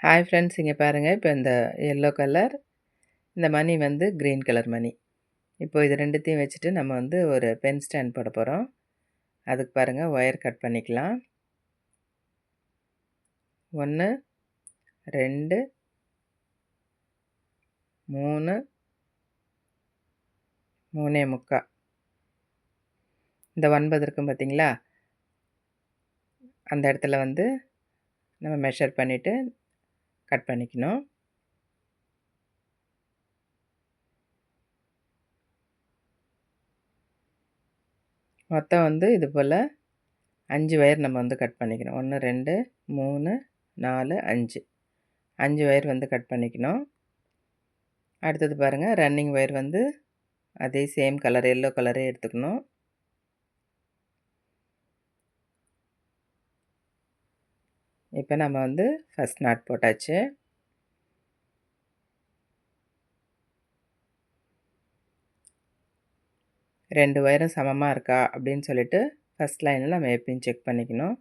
Hi friends, இங்கே பாருங்கள். இப்போ இந்த எல்லோ கலர், இந்த மணி வந்து க்ரீன் கலர் மணி. இப்போ இது ரெண்டுத்தையும் வச்சுட்டு நம்ம வந்து ஒரு பென் ஸ்டாண்ட் போட போகிறோம். அதுக்கு பாருங்கள், ஒயர் கட் பண்ணிக்கலாம். 1, 2, 3, 3.25. இந்த 9 இருக்கும் பார்த்தீங்களா, அந்த இடத்துல வந்து நம்ம மெஷர் பண்ணிவிட்டு கட் பண்ணிக்கணும். மொத்தம் வந்து இது போல் 5 ஒயர் நம்ம வந்து கட் பண்ணிக்கணும். 1, 2, 3, 4, 5. 5 ஒயர் வந்து கட் பண்ணிக்கணும். அடுத்தது பாருங்கள், ரன்னிங் ஒயர் வந்து அதே சேம் கலர் எல்லோ கலரே எடுத்துக்கணும். இப்போ நம்ம வந்து ஃபஸ்ட் நாட் போட்டாச்சு. ரெண்டு ஒயரும் சமமாக இருக்கா அப்படின்னு சொல்லிட்டு ஃபஸ்ட் லைனில் நம்ம எப்படின்னு செக் பண்ணிக்கணும்.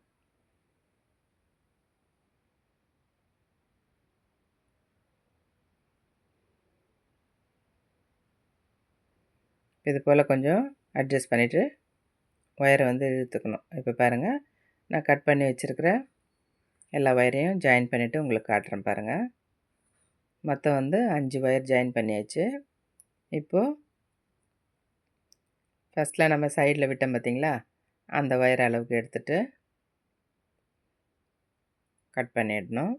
இது போல் கொஞ்சம் அட்ஜஸ்ட் பண்ணிவிட்டு ஒயரை வந்து இழுத்துக்கணும். இப்போ பாருங்கள், நான் கட் பண்ணி வச்சுருக்கிற எல்லா ஒயரையும் ஜாயின் பண்ணிவிட்டு உங்களுக்கு காட்டுறேன் பாருங்கள். மொத்தம் வந்து 5 ஒயர் ஜாயின் பண்ணியாச்சு. இப்போது ஃபஸ்ட்டில் நம்ம சைடில் விட்டோம் பார்த்திங்களா, அந்த ஒயர் அளவுக்கு எடுத்துகிட்டு கட் பண்ணிடணும்.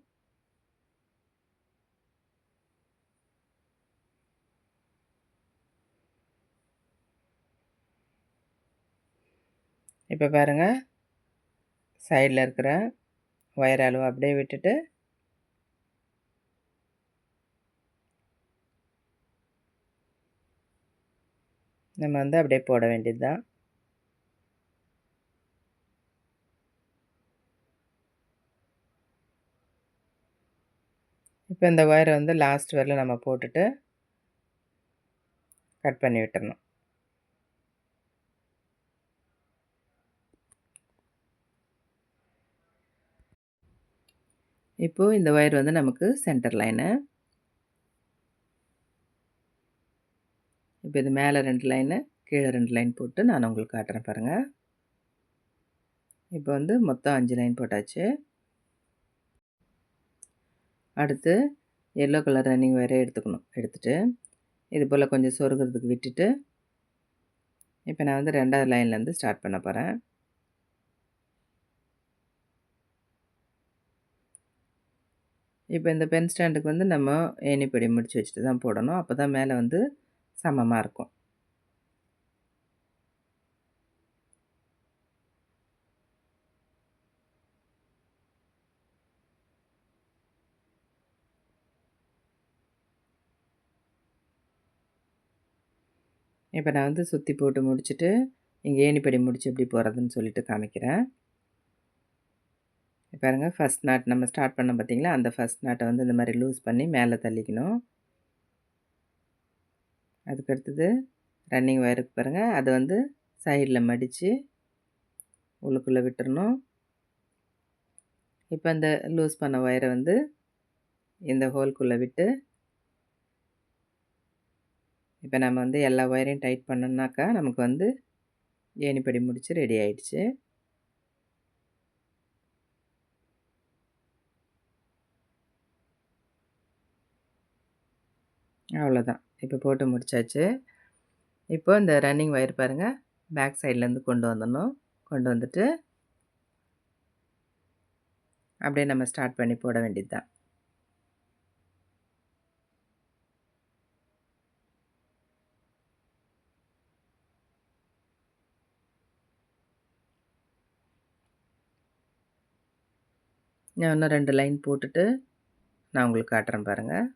இப்போ பாருங்கள், சைடில் இருக்கிற ஒயர் அளவு அப்படியே விட்டுட்டு நம்ம வந்து அப்படியே போட வேண்டியது தான். இப்போ இந்த ஒயரை வந்து லாஸ்ட் வரையில் நம்ம போட்டுட்டு கட் பண்ணி விட்டுறணும். இப்போது இந்த ஒயர் வந்து நமக்கு சென்டர் லைனு. இப்போ இது மேலே 2 லைனு, கீழே 2 லைன் போட்டு நான் உங்களுக்கு காட்டுறேன் பாருங்கள். இப்போ வந்து மொத்தம் 5 லைன் போட்டாச்சு. அடுத்து எல்லோ கலர் ரன்னிங் ஒயரை எடுத்துக்கணும். எடுத்துகிட்டு இது போல் கொஞ்சம் சொருகிறதுக்கு விட்டுட்டு இப்போ நான் வந்து 2வது லைன்லேருந்து ஸ்டார்ட் பண்ண போகிறேன். இப்போ இந்த பென் ஸ்டாண்டுக்கு வந்து நம்ம ஏணிப்படி முடிச்சு வச்சுட்டு தான் போடணும். அப்போ தான் மேலே வந்து சமமாக இருக்கும். இப்போ நான் வந்து சுற்றி போட்டு முடிச்சுட்டு இங்கே ஏணிப்படி முடிச்சு எப்படி போகிறதுன்னு சொல்லிட்டு காமிக்கிறேன். பாருங்கள், ஃபஸ்ட் நாட் நம்ம ஸ்டார்ட் பண்ணோம் பார்த்தீங்களா, அந்த ஃபஸ்ட் நாட்டை வந்து இந்த மாதிரி லூஸ் பண்ணி மேலே தள்ளிக்கணும். அதுக்கடுத்தது ரன்னிங் ஒயருக்கு பாருங்கள், அதை வந்து சைடில் மடித்து உள்ளுக்குள்ளே விட்டுறணும். இப்போ அந்த லூஸ் பண்ண ஒயரை வந்து இந்த ஹோல்குள்ளே விட்டு இப்போ நம்ம வந்து எல்லா ஒயரையும் டைட் பண்ணோம்னாக்கா நமக்கு வந்து ஏணிப்படி முடிச்சு ரெடி ஆயிடுச்சு. அவ்வளோதான், இப்போ போட்டு முடிச்சாச்சு. இப்போ இந்த ரன்னிங் ஒயர் பாருங்கள், பேக் சைட்லேருந்து கொண்டு வந்துடணும். கொண்டு வந்துட்டு அப்படியே நம்ம ஸ்டார்ட் பண்ணி போட வேண்டியது தான். நான் இன்னும் 2 லைன் போட்டுட்டு நான் உங்களுக்கு காட்டுறேன் பாருங்கள்.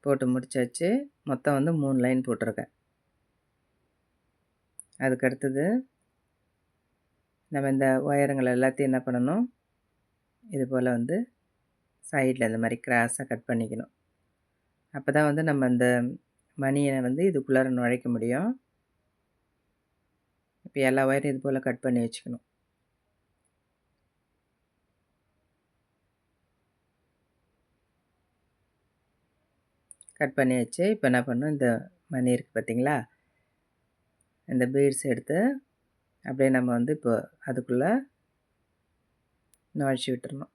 போட்டு முடிச்சாச்சு. மொத்தம் வந்து 3 லைன் போட்டிருக்கேன். அதுக்கு அடுத்தது நம்ம இந்த ஒயருங்களை எல்லாத்தையும் என்ன பண்ணணும், இது போல் வந்து சைடில் இந்த மாதிரி கிராஸாக கட் பண்ணிக்கணும். அப்போ தான் வந்து நம்ம இந்த மணியை வந்து இதுக்குள்ளார நுழைக்க முடியும். இப்போ எல்லா ஒயரும் இது போல் கட் பண்ணி வச்சுக்கணும். கட் பண்ணியாச்சு. இப்போ என்ன பண்ணணும், இந்த மணி இருக்குது பார்த்தீங்களா, இந்த பீட்ஸ் எடுத்து அப்படியே நம்ம வந்து இப்போ அதுக்குள்ளே நுழைச்சி விட்டுறணும்.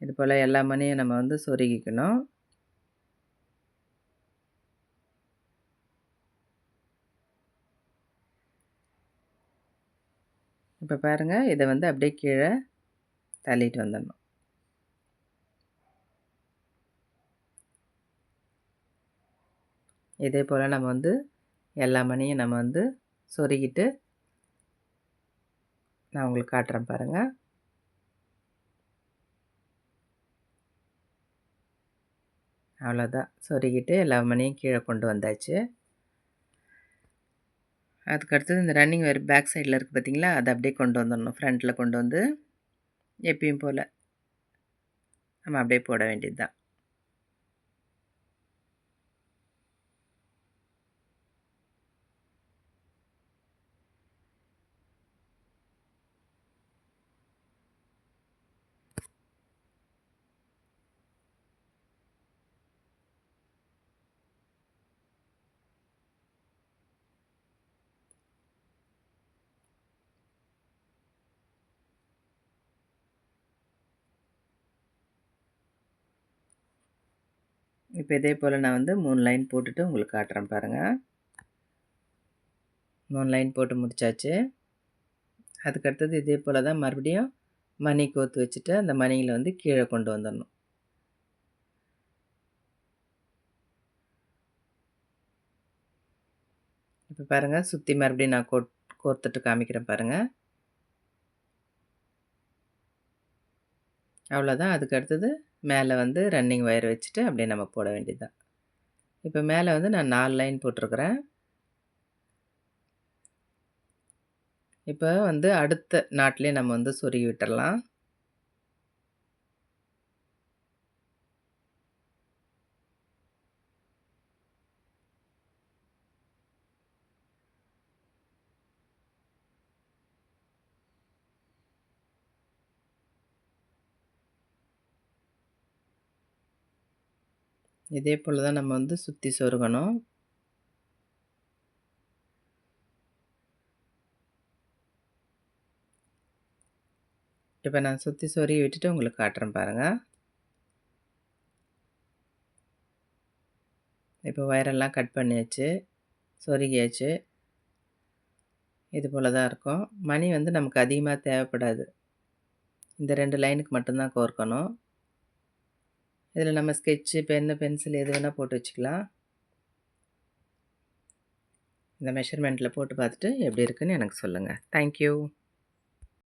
இது போல் எல்லா மணியும் நம்ம வந்து சொருகிக்கணும். இப்போ பாருங்கள், இதை வந்து அப்படியே கீழே தள்ளிட்டு வந்துடணும். இதே போல் நம்ம வந்து எல்லா மணியும் நம்ம வந்து சொருகிட்டு நான் உங்களுக்கு காட்டுறேன் பாருங்கள். அவ்வளோதான், சொருகிட்டு எல்லா மணியும் கீழே கொண்டு வந்தாச்சு. அதுக்கடுத்தது இந்த ரன்னிங் ஒயர் பேக் சைடில் இருக்குது பார்த்தீங்களா, அதை அப்படியே கொண்டு வந்துடணும். ஃப்ரண்ட்டில் கொண்டு வந்து எப்பயும் போல் நம்ம அப்படியே போட வேண்டியது தான். இப்போ இதே போல் நான் வந்து 3 லைன் போட்டுட்டு உங்களுக்கு காட்டுறேன் பாருங்கள். 3 லைன் போட்டு முடித்தாச்சு. அதுக்கடுத்தது இதே போல் தான் மறுபடியும் மணி கோர்த்து வச்சுட்டு அந்த மணியில் வந்து கீழே கொண்டு வந்துடணும். இப்போ பாருங்கள், சுற்றி மறுபடியும் நான் கோர்த்துட்டு காமிக்கிறேன் பாருங்கள். அவ்வளோதான். அதுக்கு அடுத்தது மேலே வந்து ரன்னிங் ஒயர் வச்சுட்டு அப்படியே நம்ம போட வேண்டியது தான். இப்போ மேலே வந்து நான் 4 லைன் போட்டிருக்கிறேன். இப்போ வந்து அடுத்த நாட்லேயே நம்ம வந்து சொருகி விட்டுறலாம். இதே போல் தான் நம்ம வந்து சுற்றி சொருகணும். இப்போ நான் சுற்றி சொருகி விட்டுட்டு உங்களுக்கு காட்டுறேன் பாருங்கள். இப்போ ஒயரெல்லாம் கட் பண்ணியாச்சு, சொருகியாச்சு. இது போல் தான் இருக்கும். மணி வந்து நமக்கு அதிகமாக தேவைப்படாது. இந்த 2 லைனுக்கு மட்டும்தான் கோர்க்கணும். இதில் நம்ம ஸ்கெட்சு, பென்னு, பென்சில் எது வேணால் போட்டு வச்சுக்கலாம். இந்த மெஷர்மெண்ட்டில் போட்டு பார்த்துட்டு எப்படி இருக்குன்னு எனக்கு சொல்லுங்கள். தேங்க்யூ.